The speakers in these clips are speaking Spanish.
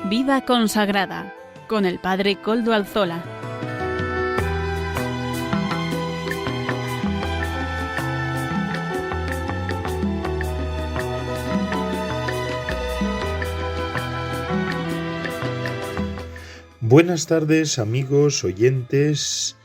Vida consagrada con el Padre Koldo Alzola. Buenas tardes, amigos, oyentes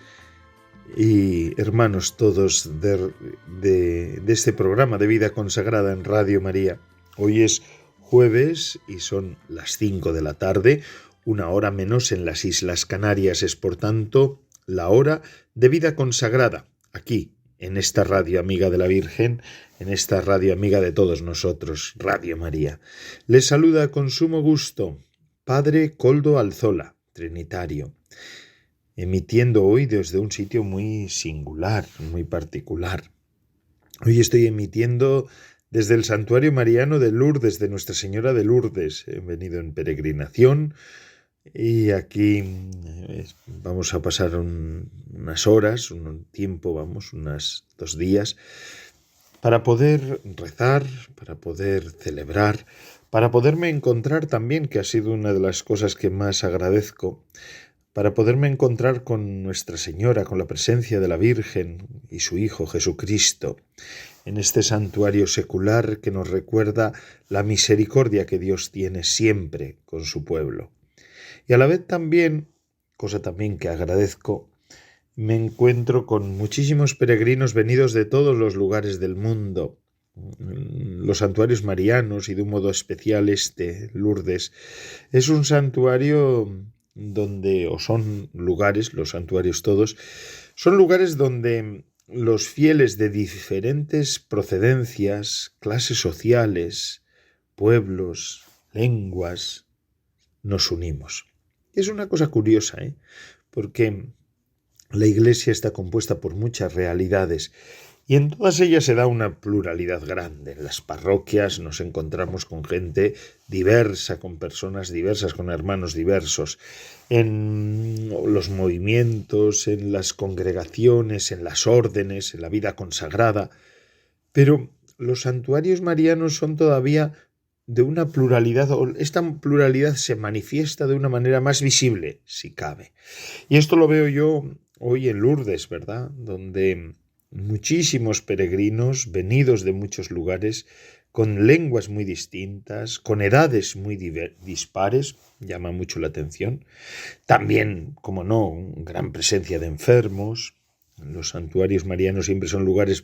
y hermanos todos de este programa de Vida Consagrada en Radio María. Hoy es jueves y son las 5 de la tarde, una hora menos en las Islas Canarias. Es, por tanto, la hora de Vida Consagrada, aquí, en esta radio amiga de la Virgen, en esta radio amiga de todos nosotros, Radio María. Les saluda con sumo gusto Padre Koldo Alzola, trinitario, emitiendo hoy desde un sitio muy singular, muy particular. Hoy estoy emitiendo desde el Santuario Mariano de Lourdes, de Nuestra Señora de Lourdes. He venido en peregrinación y aquí vamos a pasar unas horas, un tiempo, unos 2 días, para poder rezar, para poder celebrar, para poderme encontrar también, que ha sido una de las cosas que más agradezco, para poderme encontrar con Nuestra Señora, con la presencia de la Virgen y su Hijo Jesucristo, en este santuario secular que nos recuerda la misericordia que Dios tiene siempre con su pueblo. Y a la vez también, cosa también que agradezco, me encuentro con muchísimos peregrinos venidos de todos los lugares del mundo. Los santuarios marianos, y de un modo especial Lourdes, es un santuario donde, o son lugares, los santuarios todos, son lugares donde los fieles de diferentes procedencias, clases sociales, pueblos, lenguas, nos unimos. Es una cosa curiosa, porque la Iglesia está compuesta por muchas realidades y en todas ellas se da una pluralidad grande. En las parroquias nos encontramos con gente diversa, con personas diversas, con hermanos diversos. En los movimientos, en las congregaciones, en las órdenes, en la vida consagrada. Pero los santuarios marianos son todavía de una pluralidad, o esta pluralidad se manifiesta de una manera más visible, si cabe. Y esto lo veo yo hoy en Lourdes, ¿verdad? Donde muchísimos peregrinos venidos de muchos lugares, con lenguas muy distintas, con edades muy dispares, llama mucho la atención. También, como no, gran presencia de enfermos. Los santuarios marianos siempre son lugares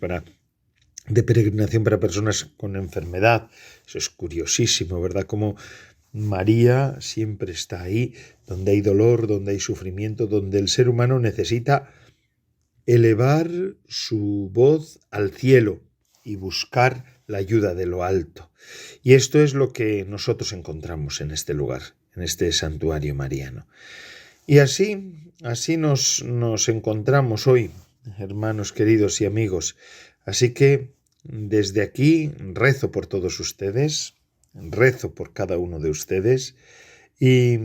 de peregrinación para personas con enfermedad. Eso es curiosísimo, ¿verdad? Como María siempre está ahí, donde hay dolor, donde hay sufrimiento, donde el ser humano necesita elevar su voz al cielo y buscar la ayuda de lo alto. Y esto es lo que nosotros encontramos en este lugar, en este santuario mariano. Y así nos encontramos hoy, hermanos queridos y amigos. Así que desde aquí rezo por todos ustedes, rezo por cada uno de ustedes, y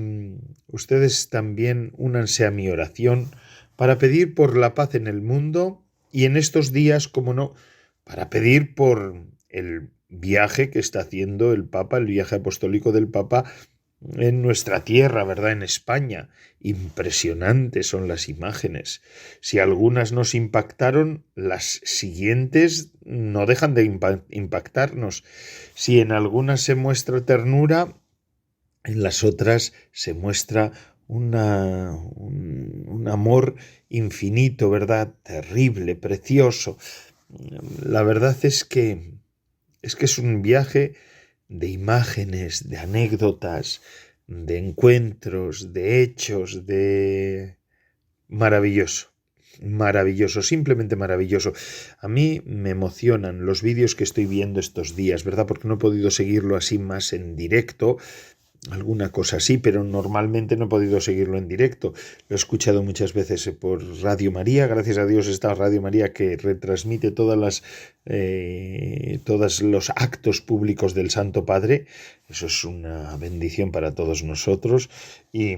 ustedes también únanse a mi oración para pedir por la paz en el mundo y en estos días, como no, para pedir por el viaje que está haciendo el Papa, el viaje apostólico del Papa en nuestra tierra, ¿verdad? En España. Impresionantes son las imágenes. Si algunas nos impactaron, las siguientes no dejan de impactarnos. Si en algunas se muestra ternura, en las otras se muestra un amor infinito, ¿verdad? Terrible, precioso. La verdad es que es un viaje de imágenes, de anécdotas, de encuentros, de hechos, de maravilloso, simplemente maravilloso. A mí me emocionan los vídeos que estoy viendo estos días, ¿verdad? Porque no he podido seguirlo así más en directo, alguna cosa así, pero normalmente no he podido seguirlo en directo. Lo he escuchado muchas veces por Radio María. Gracias a Dios está Radio María, que retransmite todos los actos públicos del Santo Padre. Eso es una bendición para todos nosotros y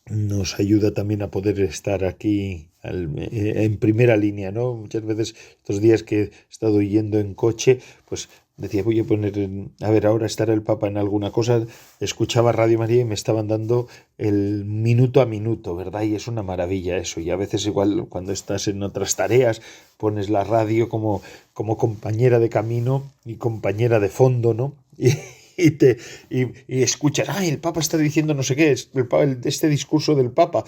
nos ayuda también a poder estar aquí en primera línea, ¿no? Muchas veces estos días que he estado yendo en coche, pues decía, voy a poner, a ver, ahora estará el Papa en alguna cosa, escuchaba Radio María y me estaban dando el minuto a minuto, ¿verdad? Y es una maravilla eso, y a veces igual cuando estás en otras tareas pones la radio como compañera de camino y compañera de fondo, ¿no? Y escuchas, ay, el Papa está diciendo no sé qué, este discurso del Papa.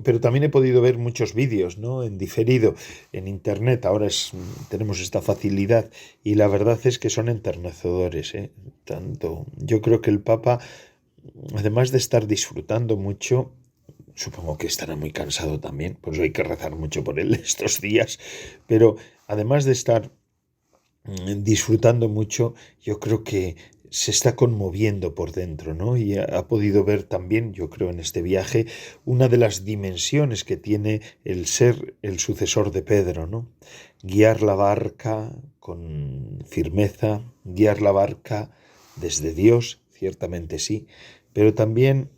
Pero también he podido ver muchos vídeos, ¿no? En diferido, en internet. Ahora tenemos esta facilidad y la verdad es que son enternecedores, ¿eh? Tanto, yo creo que el Papa, además de estar disfrutando mucho, supongo que estará muy cansado también, pues hay que rezar mucho por él estos días, pero además de estar disfrutando mucho, yo creo que se está conmoviendo por dentro, ¿no? Y ha podido ver también, yo creo, en este viaje, una de las dimensiones que tiene el ser el sucesor de Pedro, ¿no? Guiar la barca con firmeza, guiar la barca desde Dios, ciertamente sí, pero también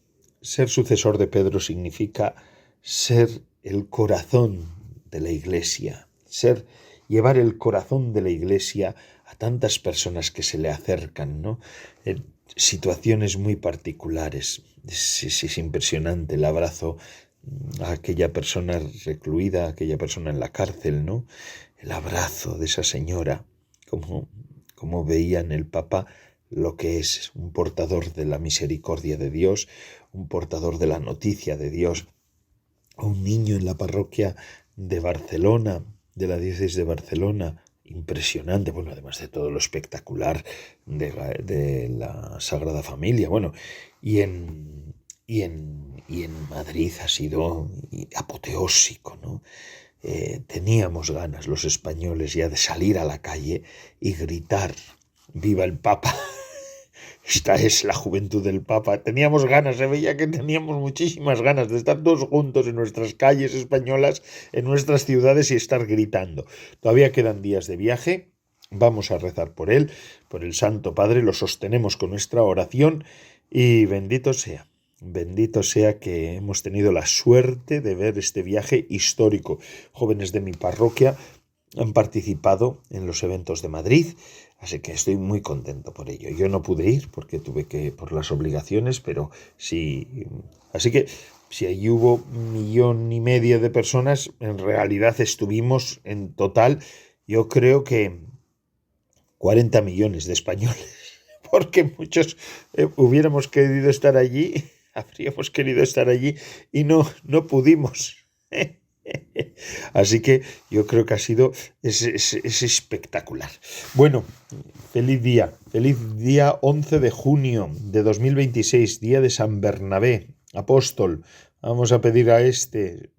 ser sucesor de Pedro significa ser el corazón de la Iglesia, llevar el corazón de la Iglesia a tantas personas que se le acercan, ¿no? En situaciones muy particulares. Es impresionante el abrazo a aquella persona recluida, a aquella persona en la cárcel, ¿no? El abrazo de esa señora, como veía en el Papa lo que es un portador de la misericordia de Dios, un portador de la noticia de Dios, un niño en la parroquia de Barcelona, de la diócesis de Barcelona, impresionante, bueno, además de todo lo espectacular de la Sagrada Familia, bueno, y en Madrid ha sido apoteósico, ¿no? Teníamos ganas los españoles ya de salir a la calle y gritar ¡Viva el Papa! Esta es la juventud del Papa. Teníamos ganas, se veía que teníamos muchísimas ganas de estar todos juntos en nuestras calles españolas, en nuestras ciudades y estar gritando. Todavía quedan días de viaje, vamos a rezar por él, por el Santo Padre, lo sostenemos con nuestra oración y bendito sea que hemos tenido la suerte de ver este viaje histórico. Jóvenes de mi parroquia han participado en los eventos de Madrid, así que estoy muy contento por ello. Yo no pude ir porque tuve que por las obligaciones, pero sí. Así que si allí hubo 1,5 millones de personas, en realidad estuvimos en total, yo creo que 40 millones de españoles, porque muchos hubiéramos querido estar allí, habríamos querido estar allí y no pudimos. Así que yo creo que ha sido es espectacular. Bueno, feliz día 11 de junio de 2026, día de San Bernabé, apóstol. Vamos a pedir a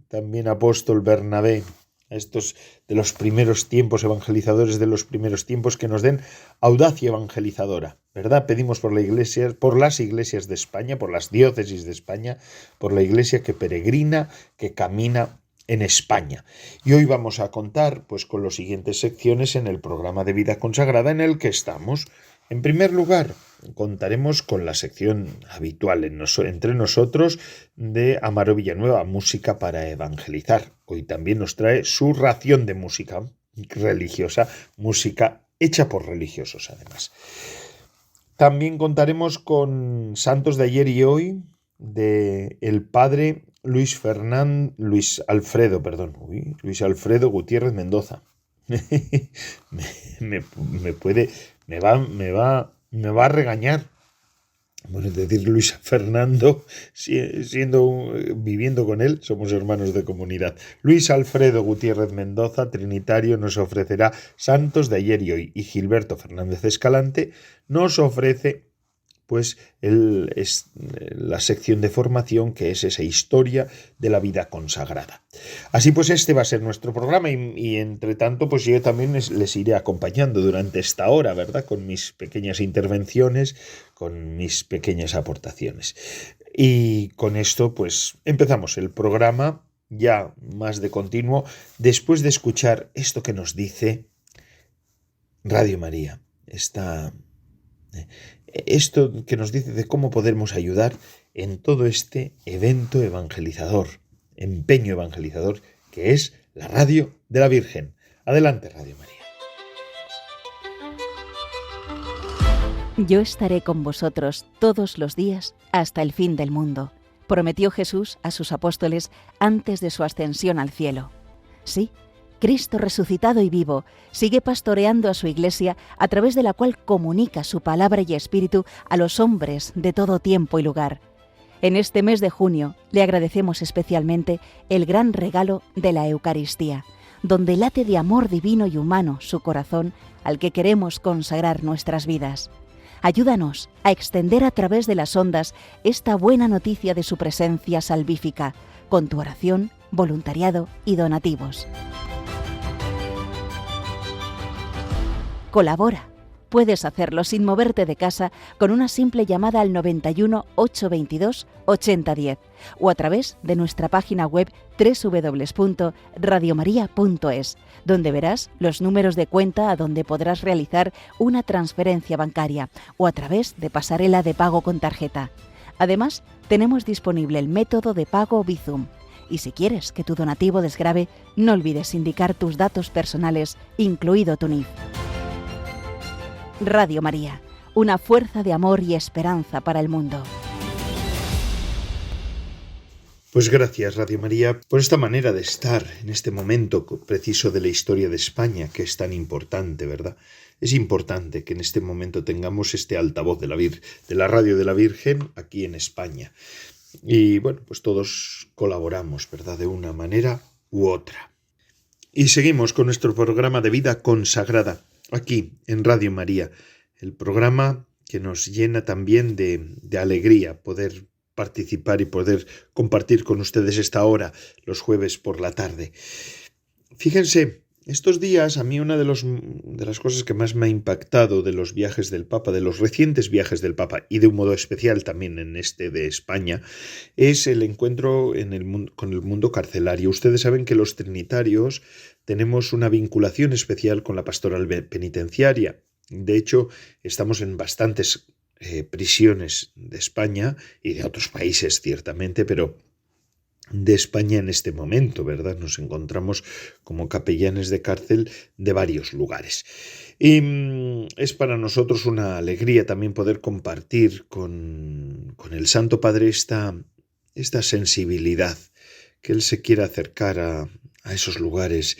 también apóstol Bernabé, a estos de los primeros tiempos, evangelizadores de los primeros tiempos, que nos den audacia evangelizadora, ¿verdad? Pedimos por las iglesias de España, por las diócesis de España, por la iglesia que peregrina, que camina en España. Y hoy vamos a contar pues con las siguientes secciones en el programa de Vida Consagrada en el que estamos. En primer lugar, contaremos con la sección habitual entre nosotros de Amaro Villanueva, Música para Evangelizar. Hoy también nos trae su ración de música religiosa, música hecha por religiosos además. También contaremos con Santos de ayer y hoy de el padre Luis Alfredo Gutiérrez Mendoza. me va a regañar. Bueno, es decir, Luis Fernando, viviendo con él, somos hermanos de comunidad. Luis Alfredo Gutiérrez Mendoza, trinitario, nos ofrecerá Santos de ayer y hoy. Y Gilberto Fernández Escalante nos ofrece pues la sección de formación, que es esa historia de la vida consagrada. Así pues, este va a ser nuestro programa y entre tanto, pues yo también les iré acompañando durante esta hora, ¿verdad? Con mis pequeñas intervenciones, con mis pequeñas aportaciones. Y con esto, pues empezamos el programa ya más de continuo, después de escuchar esto que nos dice Radio María, esto que nos dice de cómo podemos ayudar en todo este evento evangelizador, empeño evangelizador, que es la Radio de la Virgen. Adelante, Radio María. Yo estaré con vosotros todos los días hasta el fin del mundo, prometió Jesús a sus apóstoles antes de su ascensión al cielo. Sí, Cristo resucitado y vivo sigue pastoreando a su Iglesia, a través de la cual comunica su palabra y espíritu a los hombres de todo tiempo y lugar. En este mes de junio le agradecemos especialmente el gran regalo de la Eucaristía, donde late de amor divino y humano su corazón, al que queremos consagrar nuestras vidas. Ayúdanos a extender a través de las ondas esta buena noticia de su presencia salvífica, con tu oración, voluntariado y donativos. Colabora. Puedes hacerlo sin moverte de casa con una simple llamada al 91 822 8010 o a través de nuestra página web www.radiomaria.es, donde verás los números de cuenta a donde podrás realizar una transferencia bancaria o a través de pasarela de pago con tarjeta. Además, tenemos disponible el método de pago Bizum. Y si quieres que tu donativo desgrave, no olvides indicar tus datos personales, incluido tu NIF. Radio María, una fuerza de amor y esperanza para el mundo. Pues gracias, Radio María, por esta manera de estar en este momento preciso de la historia de España, que es tan importante, ¿verdad? Es importante que en este momento tengamos este altavoz de la radio de la Virgen aquí en España. Y bueno, pues todos colaboramos, ¿verdad? De una manera u otra. Y seguimos con nuestro programa de vida consagrada, aquí en Radio María, el programa que nos llena también de alegría poder participar y poder compartir con ustedes esta hora los jueves por la tarde. Fíjense, estos días a mí una de las cosas que más me ha impactado de los viajes del Papa, de los recientes viajes del Papa y de un modo especial también en este de España, es el encuentro con el mundo carcelario. Ustedes saben que los trinitarios tenemos una vinculación especial con la pastoral penitenciaria. De hecho, estamos en bastantes prisiones de España y de otros países, ciertamente, pero de España en este momento, ¿verdad? Nos encontramos como capellanes de cárcel de varios lugares. Y es para nosotros una alegría también poder compartir con el Santo Padre esta sensibilidad, que Él se quiera acercar a esos lugares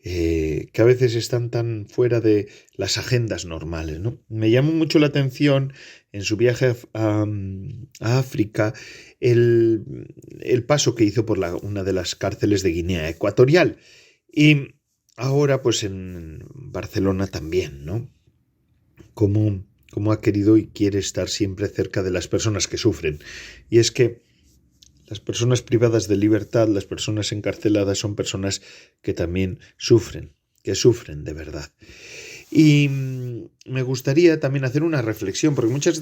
que a veces están tan fuera de las agendas normales, ¿no? Me llamó mucho la atención en su viaje a África el paso que hizo por una de las cárceles de Guinea Ecuatorial, y ahora pues en Barcelona también, ¿no? Cómo ha querido y quiere estar siempre cerca de las personas que sufren. Y es que las personas privadas de libertad, las personas encarceladas, son personas que también sufren, que sufren de verdad. Y me gustaría también hacer una reflexión, porque muchas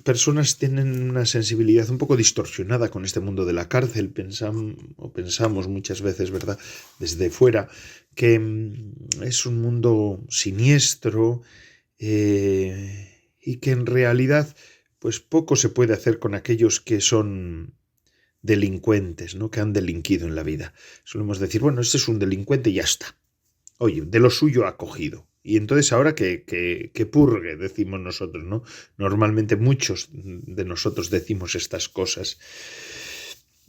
personas tienen una sensibilidad un poco distorsionada con este mundo de la cárcel. Pensamos muchas veces, ¿verdad?, desde fuera, que es un mundo siniestro y que en realidad pues poco se puede hacer con aquellos que son delincuentes, ¿no?, que han delinquido en la vida. Solemos decir, bueno, este es un delincuente y ya está. Oye, de lo suyo ha cogido. Y entonces ahora que purgue, decimos nosotros, ¿no? Normalmente muchos de nosotros decimos estas cosas.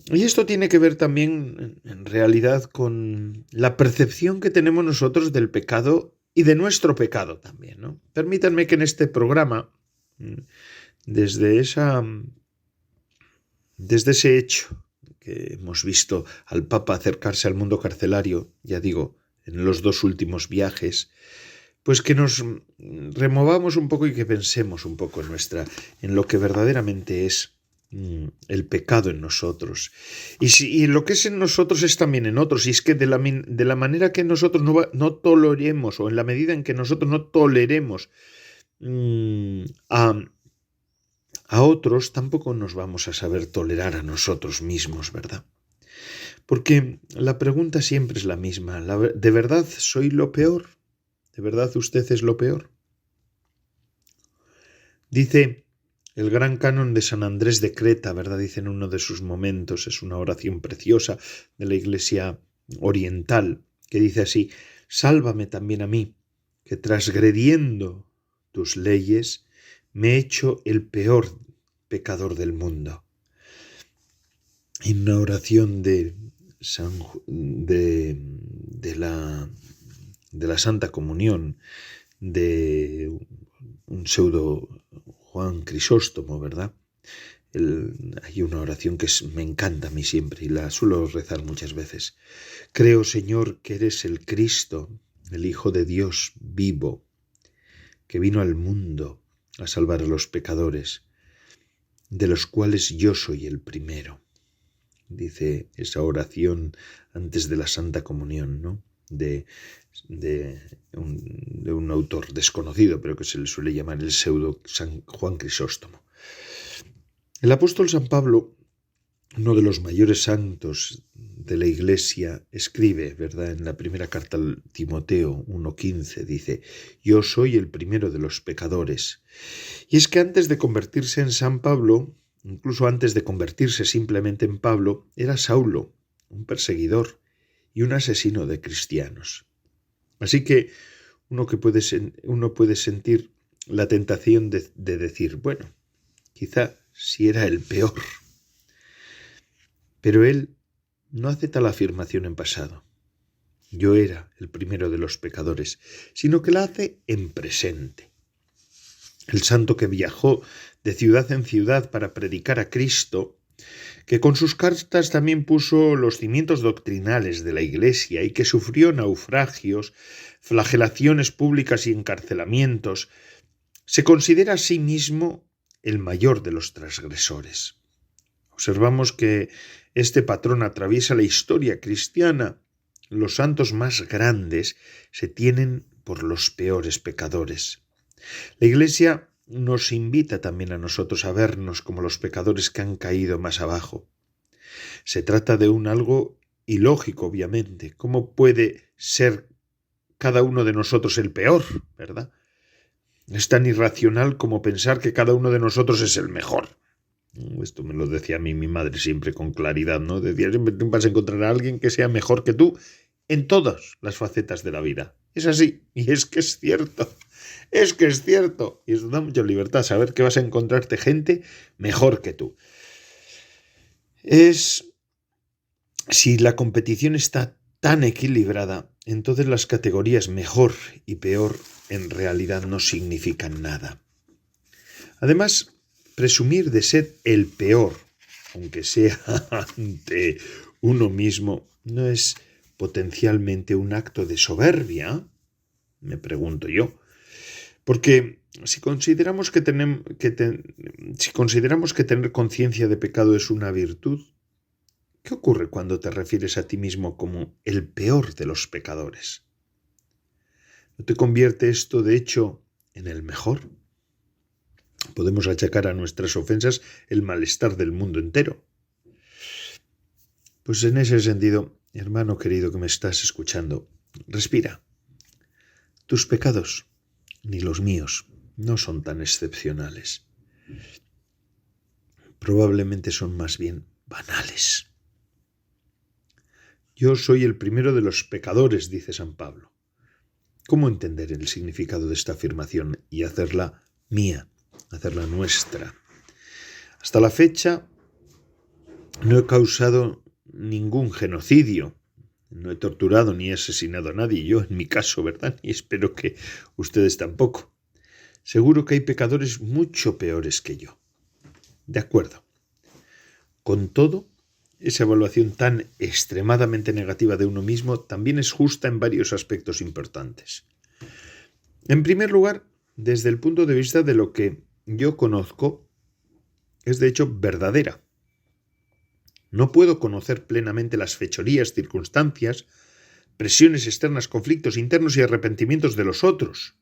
Y esto tiene que ver también, en realidad, con la percepción que tenemos nosotros del pecado y de nuestro pecado también, ¿no? Permítanme que en este programa, desde ese hecho que hemos visto al Papa acercarse al mundo carcelario, ya digo, en los 2 últimos viajes, pues que nos removamos un poco y que pensemos un poco en lo que verdaderamente es el pecado en nosotros. Y lo que es en nosotros es también en otros. Y es que de la manera que nosotros no toleremos, o en la medida en que nosotros no toleremos a otros, tampoco nos vamos a saber tolerar a nosotros mismos, ¿verdad? Porque la pregunta siempre es la misma. ¿De verdad soy lo peor? ¿De verdad usted es lo peor? Dice el gran canon de San Andrés de Creta, ¿verdad? Dice en uno de sus momentos, es una oración preciosa de la Iglesia oriental, que dice así: sálvame también a mí, que transgrediendo tus leyes, me he hecho el peor pecador del mundo. En una oración de la Santa Comunión de un pseudo Juan Crisóstomo, ¿verdad? Hay una oración que me encanta a mí siempre y la suelo rezar muchas veces. Creo, Señor, que eres el Cristo, el Hijo de Dios vivo, que vino al mundo a salvar a los pecadores, de los cuales yo soy el primero. Dice esa oración antes de la Santa Comunión, ¿no? De un autor desconocido, pero que se le suele llamar el pseudo San Juan Crisóstomo. El apóstol San Pablo, uno de los mayores santos de la Iglesia, escribe, ¿verdad? En la primera carta al Timoteo 1:15, dice: yo soy el primero de los pecadores. Y es que antes de convertirse en San Pablo, incluso antes de convertirse simplemente en Pablo, era Saulo, un perseguidor y un asesino de cristianos. Así que uno puede sentir la tentación de decir, bueno, quizá si era el peor. Pero él no hace tal afirmación en pasado. Yo era el primero de los pecadores, sino que la hace en presente. El santo que viajó de ciudad en ciudad para predicar a Cristo, que con sus cartas también puso los cimientos doctrinales de la Iglesia y que sufrió naufragios, flagelaciones públicas y encarcelamientos, se considera a sí mismo el mayor de los transgresores. Observamos que este patrón atraviesa la historia cristiana. Los santos más grandes se tienen por los peores pecadores. La Iglesia nos invita también a nosotros a vernos como los pecadores que han caído más abajo. Se trata de algo ilógico, obviamente. ¿Cómo puede ser cada uno de nosotros el peor, verdad? Es tan irracional como pensar que cada uno de nosotros es el mejor. Esto me lo decía a mí mi madre siempre con claridad, ¿no? Decía, siempre vas a encontrar a alguien que sea mejor que tú en todas las facetas de la vida. Es así, y es que es cierto. Es que es cierto. Y eso da mucha libertad, saber que vas a encontrarte gente mejor que tú. Si la competición está tan equilibrada, entonces las categorías mejor y peor en realidad no significan nada. Además, presumir de ser el peor, aunque sea ante uno mismo, ¿no es potencialmente un acto de soberbia? Me pregunto yo. Porque si consideramos que tener conciencia de pecado es una virtud, ¿qué ocurre cuando te refieres a ti mismo como el peor de los pecadores? ¿No te convierte esto, de hecho, en el mejor? Podemos achacar a nuestras ofensas el malestar del mundo entero. Pues en ese sentido, hermano querido que me estás escuchando, respira. Tus pecados, ni los míos, no son tan excepcionales. Probablemente son más bien banales. Yo soy el primero de los pecadores, dice San Pablo. ¿Cómo entender el significado de esta afirmación y hacerla mía, hacerla nuestra? Hasta la fecha no he causado ningún genocidio, no he torturado ni he asesinado a nadie, yo en mi caso, ¿verdad? Y espero que ustedes tampoco. Seguro que hay pecadores mucho peores que yo. De acuerdo. Con todo, esa evaluación tan extremadamente negativa de uno mismo también es justa en varios aspectos importantes. En primer lugar, desde el punto de vista de lo que yo conozco, es de hecho verdadera. No puedo conocer plenamente las fechorías, circunstancias, presiones externas, conflictos internos y arrepentimientos de los otros.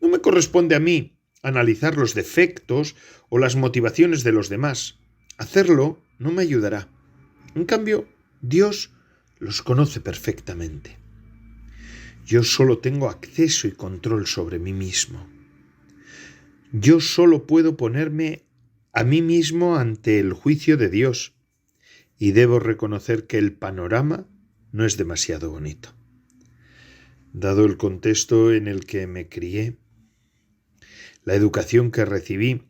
No me corresponde a mí analizar los defectos o las motivaciones de los demás. Hacerlo no me ayudará. En cambio, Dios los conoce perfectamente. Yo solo tengo acceso y control sobre mí mismo. Yo solo puedo ponerme a mí mismo ante el juicio de Dios y debo reconocer que el panorama no es demasiado bonito. Dado el contexto en el que me crié, la educación que recibí,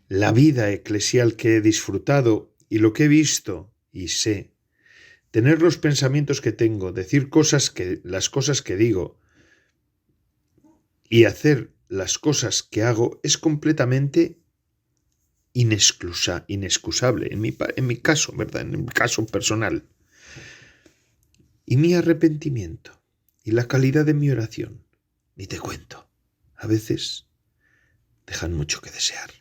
la vida eclesial que he disfrutado y lo que he visto y sé, tener los pensamientos que tengo, decir las cosas que digo y hacer las cosas que hago es completamente inexcusable en mi caso, ¿verdad? En mi caso personal. Y mi arrepentimiento y la calidad de mi oración, ni te cuento, a veces dejan mucho que desear.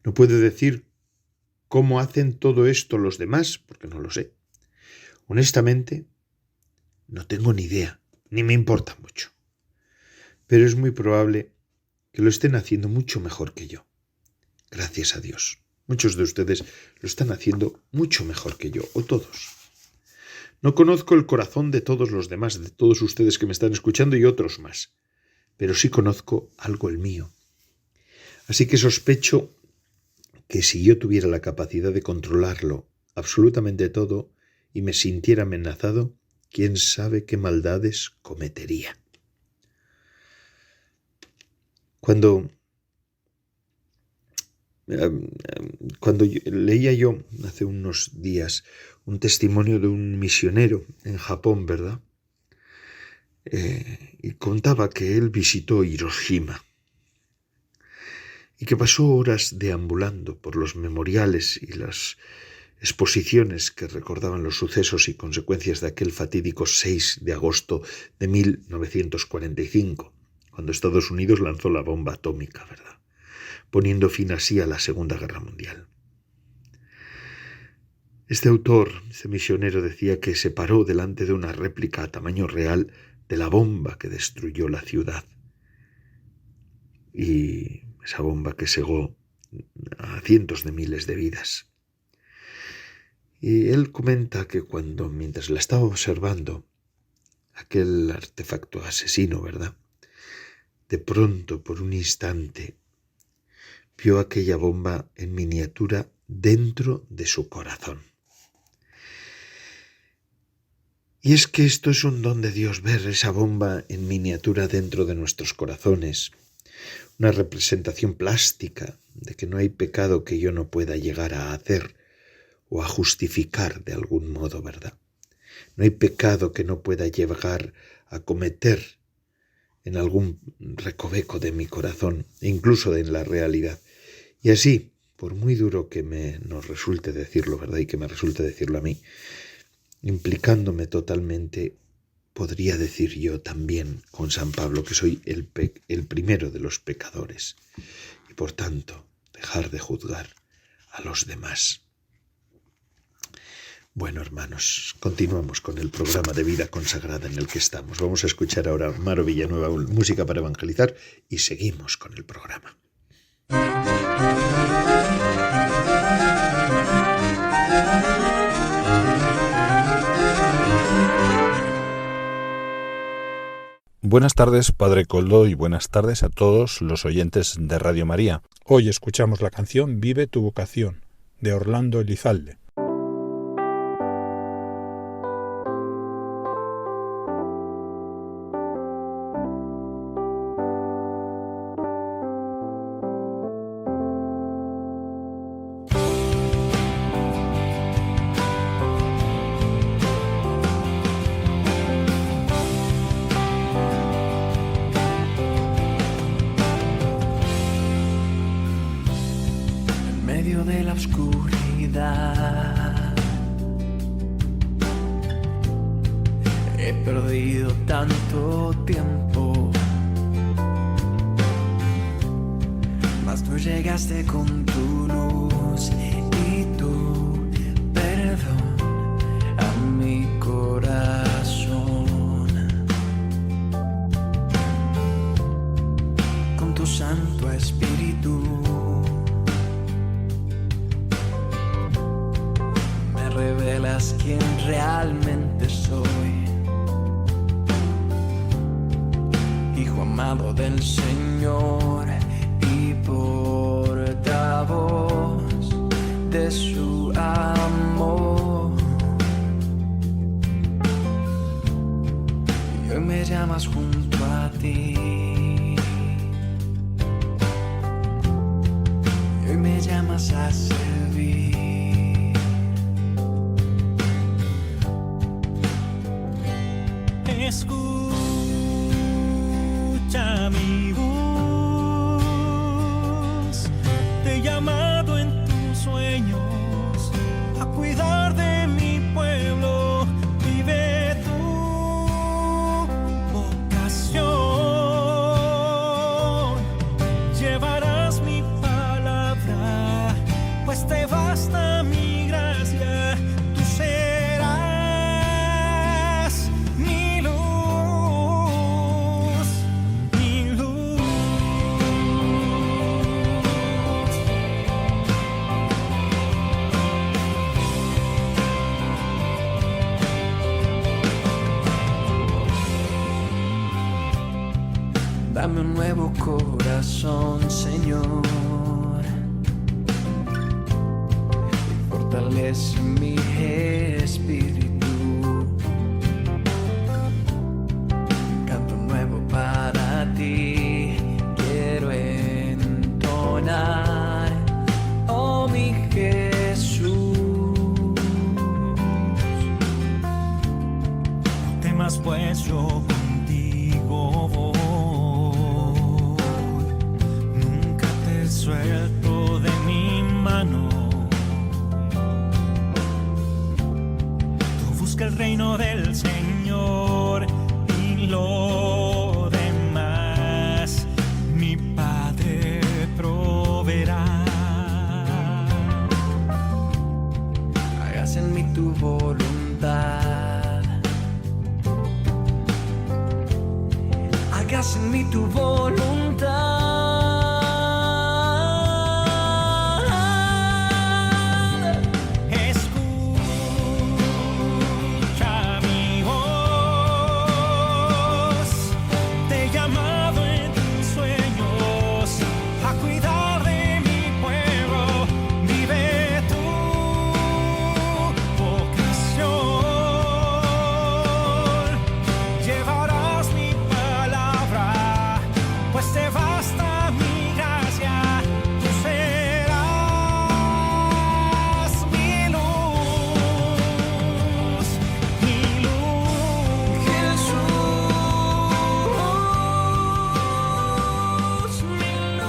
No puedo decir cómo hacen todo esto los demás, porque no lo sé. Honestamente, no tengo ni idea, ni me importa mucho. Pero es muy probable que lo estén haciendo mucho mejor que yo. Gracias a Dios. Muchos de ustedes lo están haciendo mucho mejor que yo, o todos. No conozco el corazón de todos los demás, de todos ustedes que me están escuchando y otros más, pero sí conozco algo el mío. Así que sospecho que si yo tuviera la capacidad de controlarlo absolutamente todo y me sintiera amenazado, quién sabe qué maldades cometería. Cuando leía yo hace unos días un testimonio de un misionero en Japón, ¿verdad? Y contaba que él visitó Hiroshima y que pasó horas deambulando por los memoriales y las exposiciones que recordaban los sucesos y consecuencias de aquel fatídico 6 de agosto de 1945, cuando Estados Unidos lanzó la bomba atómica, ¿verdad?, poniendo fin así a la Segunda Guerra Mundial. Este autor, este misionero, decía que se paró delante de una réplica a tamaño real de la bomba que destruyó la ciudad. Y esa bomba que cegó a cientos de miles de vidas. Y él comenta que mientras la estaba observando, aquel artefacto asesino, ¿verdad?, de pronto, por un instante, vio aquella bomba en miniatura dentro de su corazón. Y es que esto es un don de Dios, ver esa bomba en miniatura dentro de nuestros corazones, una representación plástica de que no hay pecado que yo no pueda llegar a hacer o a justificar de algún modo, ¿verdad? No hay pecado que no pueda llegar a cometer en algún recoveco de mi corazón, incluso en la realidad. Y así, por muy duro que nos resulte decirlo, ¿verdad?, y que me resulte decirlo a mí, implicándome totalmente, podría decir yo también con San Pablo que soy el primero de los pecadores y por tanto dejar de juzgar a los demás. Bueno, hermanos, continuamos con el programa de Vida Consagrada en el que estamos. Vamos a escuchar ahora Maro Villanueva, música para evangelizar, y seguimos con el programa. Buenas tardes, Padre Coldo, y buenas tardes a todos los oyentes de Radio María. Hoy escuchamos la canción Vive tu vocación, de Orlando Elizalde. De la oscuridad he perdido tanto tiempo, mas tú llegaste con tu luz y tu perdón a mi corazón. Con tu Santo Espíritu revelas quién realmente soy, hijo amado del Señor y portavoz de su amor. Y hoy me llamas junto a ti para servir. Escucha mi voz, te he llamado en tus sueños a cuidar de mi pueblo. Vive tu vocación, llevarás mi palabra, pues te basta mi gracia. Tú serás mi luz, mi luz. Dame un nuevo corazón, Señor, y fortalece mi espíritu. Canto nuevo para ti quiero entonar, oh mi Jesús. No temas, pues yo contigo voy. Nunca te suelto de mi mano. Tú busca el reino del Señor y lo demás mi Padre proveerá. Hagas en mí tu voluntad. Hagas en mí tu voluntad. Escucha mi voz, te he llamado en tus sueños a cuidar de mi pueblo. Vive tu vocación, llevarás mi palabra, pues te basta mi gracia. Tú serás mi luz, mi luz. Jesús, mi luz.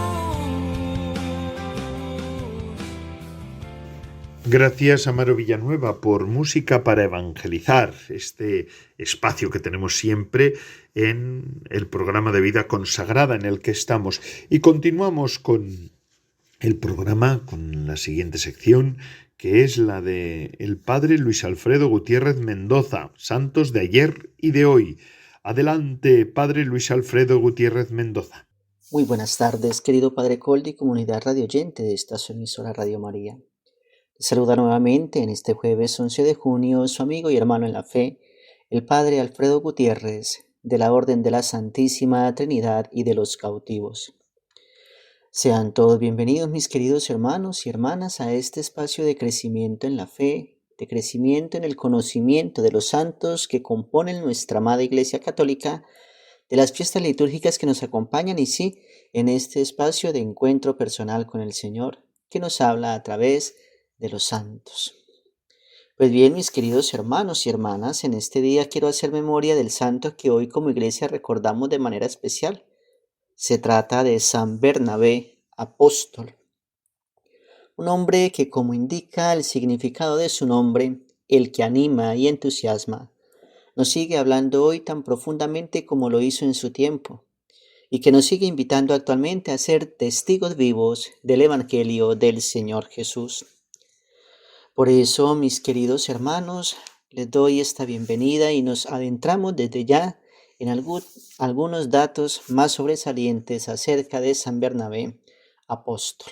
Gracias, Amaro Villanueva, por Música para Evangelizar, este espacio que tenemos siempre en el programa de Vida Consagrada en el que estamos. Y continuamos con el programa, con la siguiente sección, que es la de el Padre Luis Alfredo Gutiérrez Mendoza, santos de ayer y de hoy. Adelante, Padre Luis Alfredo Gutiérrez Mendoza. Muy buenas tardes, querido Padre Coldi y comunidad radioyente de esta su emisora Radio María. Les saluda nuevamente en este jueves 11 de junio su amigo y hermano en la fe, el Padre Alfredo Gutiérrez, de la Orden de la Santísima Trinidad y de los Cautivos. Sean todos bienvenidos, mis queridos hermanos y hermanas, a este espacio de crecimiento en la fe, de crecimiento en el conocimiento de los santos que componen nuestra amada Iglesia Católica, de las fiestas litúrgicas que nos acompañan y sí, en este espacio de encuentro personal con el Señor, que nos habla a través de los santos. Pues bien, mis queridos hermanos y hermanas, en este día quiero hacer memoria del santo que hoy como Iglesia recordamos de manera especial. Se trata de San Bernabé, apóstol. Un hombre que, como indica el significado de su nombre, el que anima y entusiasma, nos sigue hablando hoy tan profundamente como lo hizo en su tiempo, y que nos sigue invitando actualmente a ser testigos vivos del Evangelio del Señor Jesús. Por eso, mis queridos hermanos, les doy esta bienvenida y nos adentramos desde ya en algunos datos más sobresalientes acerca de San Bernabé, apóstol.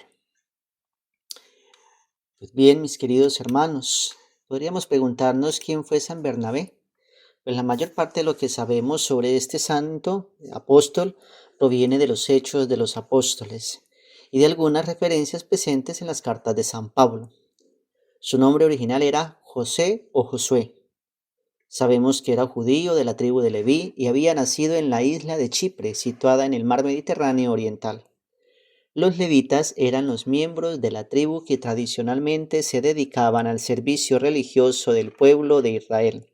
Pues bien, mis queridos hermanos, podríamos preguntarnos quién fue San Bernabé. Pues la mayor parte de lo que sabemos sobre este santo apóstol proviene de los Hechos de los Apóstoles y de algunas referencias presentes en las cartas de San Pablo. Su nombre original era José o Josué. Sabemos que era judío de la tribu de Leví y había nacido en la isla de Chipre, situada en el mar Mediterráneo oriental. Los levitas eran los miembros de la tribu que tradicionalmente se dedicaban al servicio religioso del pueblo de Israel.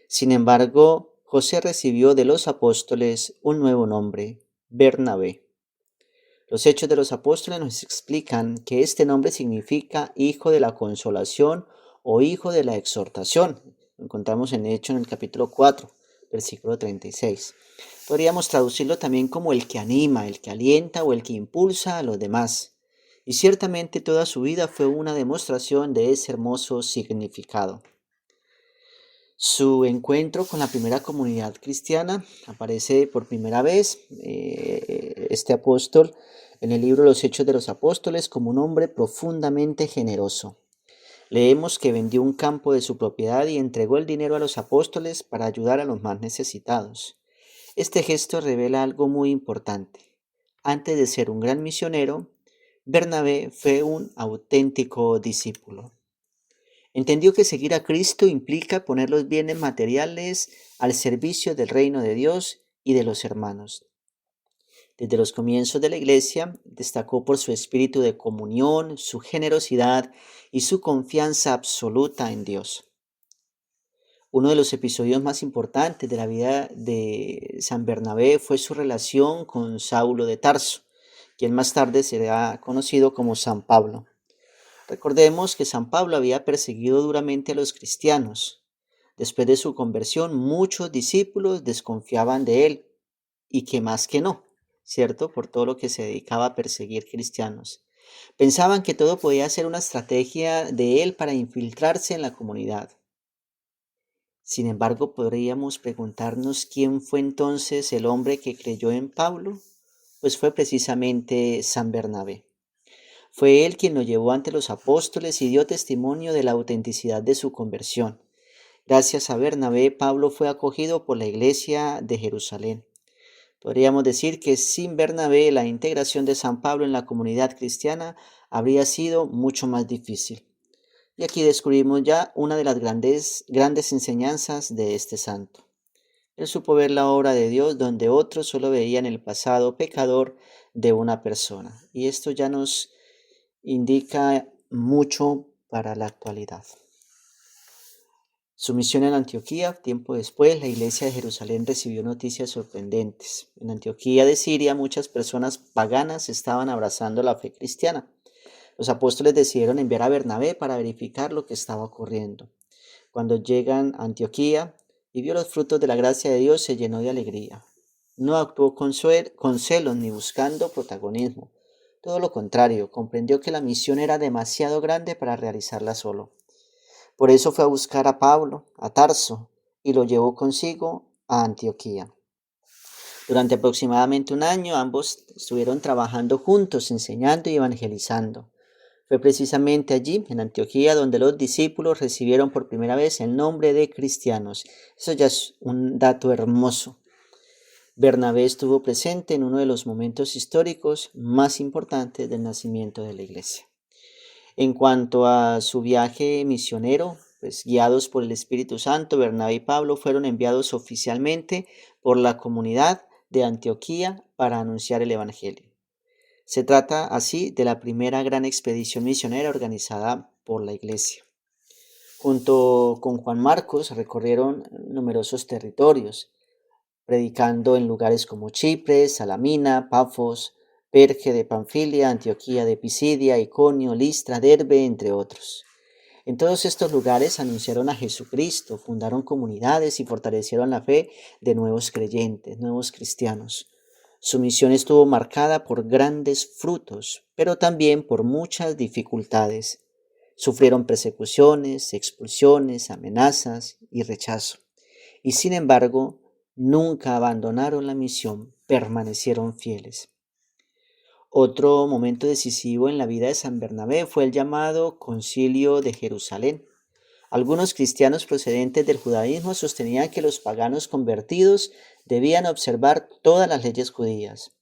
Sin embargo, José recibió de los apóstoles un nuevo nombre, Bernabé. Los Hechos de los Apóstoles nos explican que este nombre significa hijo de la consolación o hijo de la exhortación. Lo encontramos en Hechos en el capítulo 4, versículo 36. Podríamos traducirlo también como el que anima, el que alienta o el que impulsa a los demás. Y ciertamente toda su vida fue una demostración de ese hermoso significado. Su encuentro con la primera comunidad cristiana aparece por primera vez este apóstol en el libro de los Hechos de los Apóstoles como un hombre profundamente generoso. Leemos que vendió un campo de su propiedad y entregó el dinero a los apóstoles para ayudar a los más necesitados. Este gesto revela algo muy importante. Antes de ser un gran misionero, Bernabé fue un auténtico discípulo. Entendió que seguir a Cristo implica poner los bienes materiales al servicio del reino de Dios y de los hermanos. Desde los comienzos de la Iglesia, destacó por su espíritu de comunión, su generosidad y su confianza absoluta en Dios. Uno de los episodios más importantes de la vida de San Bernabé fue su relación con Saulo de Tarso, quien más tarde será conocido como San Pablo. Recordemos que San Pablo había perseguido duramente a los cristianos. Después de su conversión, muchos discípulos desconfiaban de él, y que más que no, ¿cierto? Por todo lo que se dedicaba a perseguir cristianos. Pensaban que todo podía ser una estrategia de él para infiltrarse en la comunidad. Sin embargo, podríamos preguntarnos quién fue entonces el hombre que creyó en Pablo. Pues fue precisamente San Bernabé. Fue él quien lo llevó ante los apóstoles y dio testimonio de la autenticidad de su conversión. Gracias a Bernabé, Pablo fue acogido por la iglesia de Jerusalén. Podríamos decir que sin Bernabé la integración de San Pablo en la comunidad cristiana habría sido mucho más difícil. Y aquí descubrimos ya una de las grandes enseñanzas de este santo. Él supo ver la obra de Dios donde otros solo veían el pasado pecador de una persona. Y esto ya nos indica mucho para la actualidad. Su misión en Antioquía, tiempo después, la iglesia de Jerusalén recibió noticias sorprendentes. En Antioquía de Siria, muchas personas paganas estaban abrazando la fe cristiana. Los apóstoles decidieron enviar a Bernabé para verificar lo que estaba ocurriendo. Cuando llegan a Antioquía y vio los frutos de la gracia de Dios, se llenó de alegría. No actuó con celos ni buscando protagonismo. Todo lo contrario, comprendió que la misión era demasiado grande para realizarla solo. Por eso fue a buscar a Pablo, a Tarso, y lo llevó consigo a Antioquía. Durante aproximadamente un año, ambos estuvieron trabajando juntos, enseñando y evangelizando. Fue precisamente allí, en Antioquía, donde los discípulos recibieron por primera vez el nombre de cristianos. Eso ya es un dato hermoso. Bernabé estuvo presente en uno de los momentos históricos más importantes del nacimiento de la iglesia. En cuanto a su viaje misionero, pues guiados por el Espíritu Santo, Bernabé y Pablo fueron enviados oficialmente por la comunidad de Antioquía para anunciar el Evangelio. Se trata así de la primera gran expedición misionera organizada por la iglesia. Junto con Juan Marcos recorrieron numerosos territorios, predicando en lugares como Chipre, Salamina, Pafos, Perge de Panfilia, Antioquía de Pisidia, Iconio, Listra, Derbe, entre otros. En todos estos lugares anunciaron a Jesucristo, fundaron comunidades y fortalecieron la fe de nuevos creyentes, nuevos cristianos. Su misión estuvo marcada por grandes frutos, pero también por muchas dificultades. Sufrieron persecuciones, expulsiones, amenazas y rechazo. Y sin embargo, nunca abandonaron la misión, permanecieron fieles. Otro momento decisivo en la vida de San Bernabé fue el llamado Concilio de Jerusalén. Algunos cristianos procedentes del judaísmo sostenían que los paganos convertidos debían observar todas las leyes judías.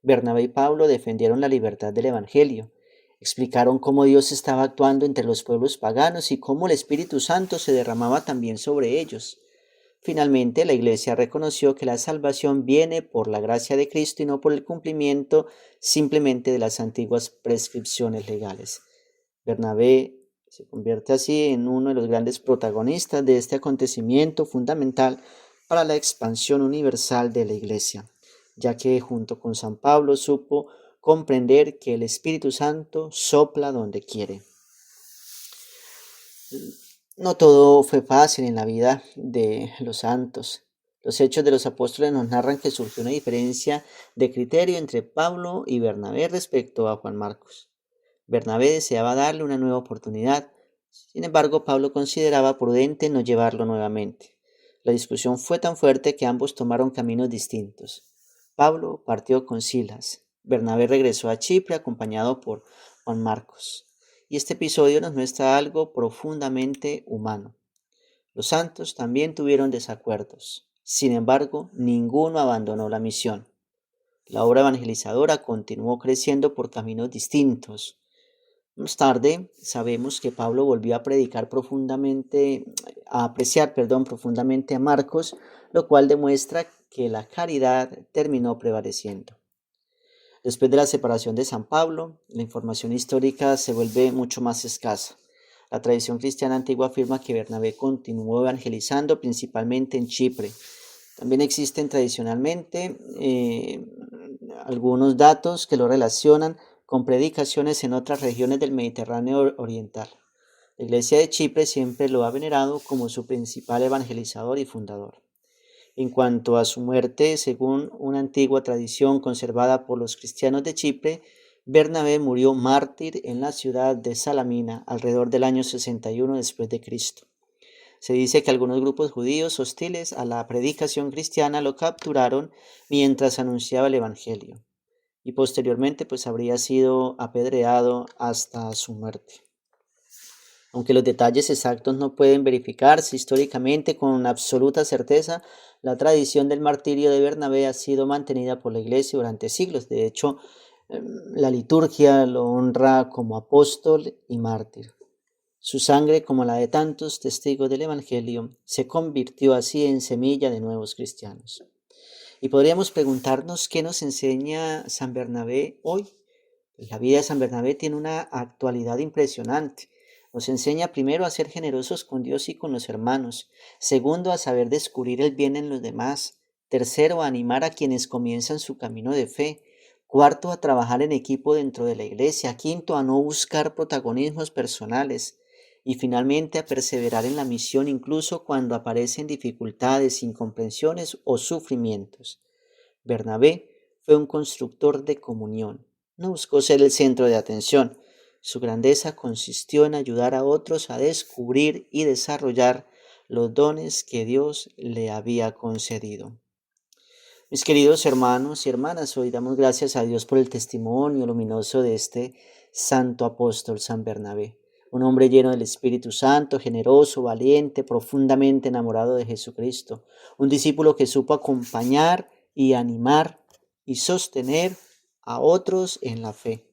Bernabé y Pablo defendieron la libertad del Evangelio. Explicaron cómo Dios estaba actuando entre los pueblos paganos y cómo el Espíritu Santo se derramaba también sobre ellos. Finalmente, la Iglesia reconoció que la salvación viene por la gracia de Cristo y no por el cumplimiento simplemente de las antiguas prescripciones legales. Bernabé se convierte así en uno de los grandes protagonistas de este acontecimiento fundamental para la expansión universal de la Iglesia, ya que junto con San Pablo supo comprender que el Espíritu Santo sopla donde quiere. No todo fue fácil en la vida de los santos. Los Hechos de los Apóstoles nos narran que surgió una diferencia de criterio entre Pablo y Bernabé respecto a Juan Marcos. Bernabé deseaba darle una nueva oportunidad, sin embargo Pablo consideraba prudente no llevarlo nuevamente. La discusión fue tan fuerte que ambos tomaron caminos distintos. Pablo partió con Silas. Bernabé regresó a Chipre acompañado por Juan Marcos. Y este episodio nos muestra algo profundamente humano. Los santos también tuvieron desacuerdos. Sin embargo, ninguno abandonó la misión. La obra evangelizadora continuó creciendo por caminos distintos. Más tarde, sabemos que Pablo volvió a apreciar profundamente a Marcos, lo cual demuestra que la caridad terminó prevaleciendo. Después de la separación de San Pablo, la información histórica se vuelve mucho más escasa. La tradición cristiana antigua afirma que Bernabé continuó evangelizando principalmente en Chipre. También existen tradicionalmente algunos datos que lo relacionan con predicaciones en otras regiones del Mediterráneo oriental. La Iglesia de Chipre siempre lo ha venerado como su principal evangelizador y fundador. En cuanto a su muerte, según una antigua tradición conservada por los cristianos de Chipre, Bernabé murió mártir en la ciudad de Salamina alrededor del año 61 después de Cristo. Se dice que algunos grupos judíos hostiles a la predicación cristiana lo capturaron mientras anunciaba el evangelio y posteriormente habría sido apedreado hasta su muerte. Aunque los detalles exactos no pueden verificarse históricamente con absoluta certeza, la tradición del martirio de Bernabé ha sido mantenida por la Iglesia durante siglos. De hecho, la liturgia lo honra como apóstol y mártir. Su sangre, como la de tantos testigos del Evangelio, se convirtió así en semilla de nuevos cristianos. Y podríamos preguntarnos qué nos enseña San Bernabé hoy. La vida de San Bernabé tiene una actualidad impresionante. Nos enseña primero a ser generosos con Dios y con los hermanos. Segundo, a saber descubrir el bien en los demás. Tercero, a animar a quienes comienzan su camino de fe. Cuarto, a trabajar en equipo dentro de la iglesia. Quinto, a no buscar protagonismos personales. Y finalmente, a perseverar en la misión incluso cuando aparecen dificultades, incomprensiones o sufrimientos. Bernabé fue un constructor de comunión. No buscó ser el centro de atención. Su grandeza consistió en ayudar a otros a descubrir y desarrollar los dones que Dios le había concedido. Mis queridos hermanos y hermanas, hoy damos gracias a Dios por el testimonio luminoso de este santo apóstol San Bernabé, un hombre lleno del Espíritu Santo, generoso, valiente, profundamente enamorado de Jesucristo, un discípulo que supo acompañar y animar y sostener a otros en la fe.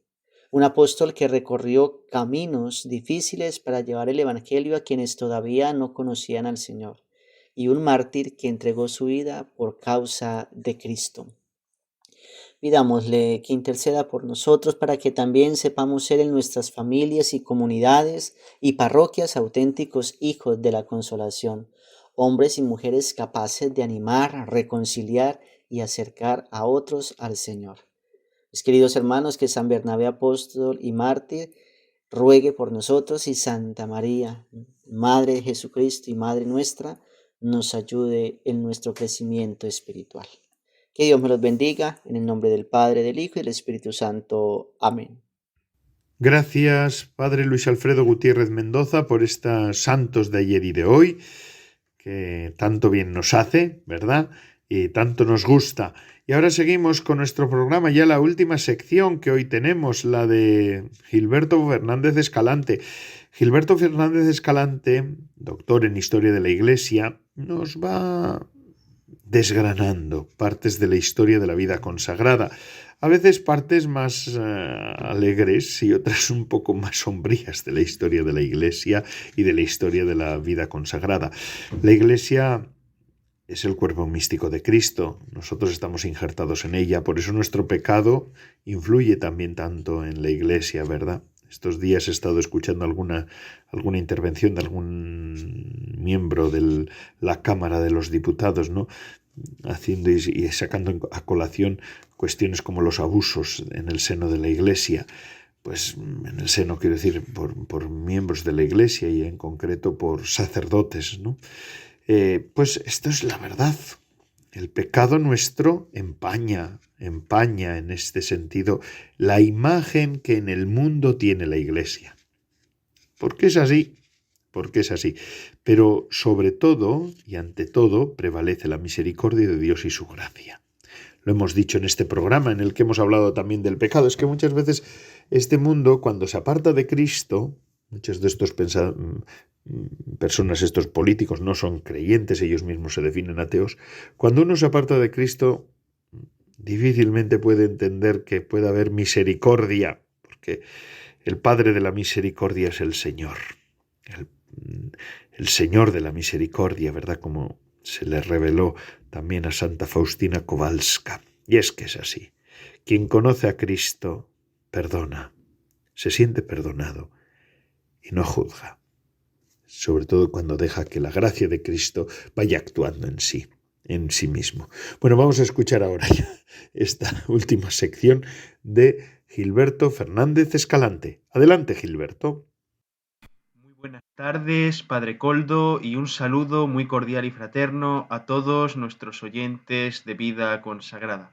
Un apóstol que recorrió caminos difíciles para llevar el Evangelio a quienes todavía no conocían al Señor. Y un mártir que entregó su vida por causa de Cristo. Pidámosle que interceda por nosotros para que también sepamos ser en nuestras familias y comunidades y parroquias auténticos hijos de la consolación. Hombres y mujeres capaces de animar, reconciliar y acercar a otros al Señor. Mis queridos hermanos, que San Bernabé apóstol y mártir ruegue por nosotros y Santa María, Madre de Jesucristo y Madre nuestra, nos ayude en nuestro crecimiento espiritual. Que Dios me los bendiga, en el nombre del Padre, del Hijo y del Espíritu Santo. Amén. Gracias, Padre Luis Alfredo Gutiérrez Mendoza, por estos santos de ayer y de hoy, que tanto bien nos hace, ¿verdad? Y tanto nos gusta. Y ahora seguimos con nuestro programa, ya la última sección que hoy tenemos, la de Gilberto Fernández Escalante. Gilberto Fernández Escalante, doctor en Historia de la Iglesia, nos va desgranando partes de la historia de la vida consagrada. A veces partes más alegres y otras un poco más sombrías de la historia de la Iglesia y de la historia de la vida consagrada. La Iglesia es el cuerpo místico de Cristo. Nosotros estamos injertados en ella, por eso nuestro pecado influye también tanto en la Iglesia, ¿verdad? Estos días he estado escuchando alguna intervención de algún miembro de la Cámara de los Diputados, ¿no? Haciendo y sacando a colación cuestiones como los abusos en el seno de la Iglesia. Pues en el seno, quiero decir, por miembros de la Iglesia y en concreto por sacerdotes, ¿no? Pues esto es la verdad. El pecado nuestro empaña en este sentido la imagen que en el mundo tiene la Iglesia. Porque es así, Pero sobre todo y ante todo prevalece la misericordia de Dios y su gracia. Lo hemos dicho en este programa en el que hemos hablado también del pecado. Es que muchas veces este mundo, cuando se aparta de Cristo, muchos de estos personas, estos políticos, no son creyentes, ellos mismos se definen ateos. Cuando uno se aparta de Cristo, difícilmente puede entender que pueda haber misericordia, porque el Padre de la misericordia es el Señor, el Señor de la misericordia, ¿verdad? Como se le reveló también a Santa Faustina Kowalska. Y es que es así. Quien conoce a Cristo, perdona, se siente perdonado y no juzga. Sobre todo cuando deja que la gracia de Cristo vaya actuando en sí mismo. Bueno, vamos a escuchar ahora ya esta última sección de Gilberto Fernández Escalante. Adelante, Gilberto. Muy buenas tardes, Padre Coldo, y un saludo muy cordial y fraterno a todos nuestros oyentes de Vida Consagrada.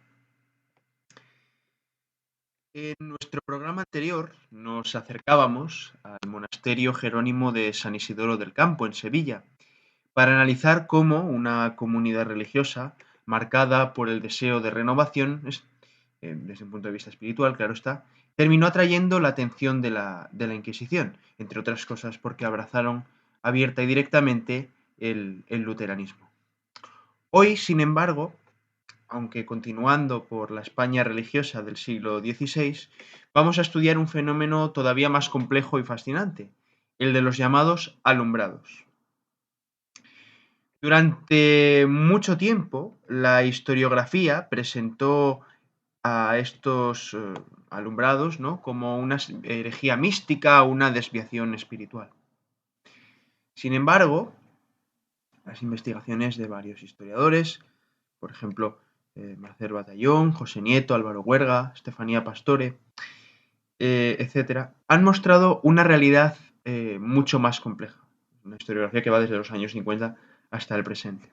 En nuestro programa anterior nos acercábamos al monasterio Jerónimo de San Isidoro del Campo, en Sevilla, para analizar cómo una comunidad religiosa, marcada por el deseo de renovación, desde un punto de vista espiritual, claro está, terminó atrayendo la atención de la Inquisición, entre otras cosas porque abrazaron abierta y directamente el luteranismo. Hoy, sin embargo, aunque continuando por la España religiosa del siglo XVI, vamos a estudiar un fenómeno todavía más complejo y fascinante, el de los llamados alumbrados. Durante mucho tiempo, la historiografía presentó a estos alumbrados, ¿no?, como una herejía mística o una desviación espiritual. Sin embargo, las investigaciones de varios historiadores, por ejemplo, Marcel Batallón, José Nieto, Álvaro Huerga, Estefanía Pastore, etc., han mostrado una realidad mucho más compleja, una historiografía que va desde los años 50 hasta el presente.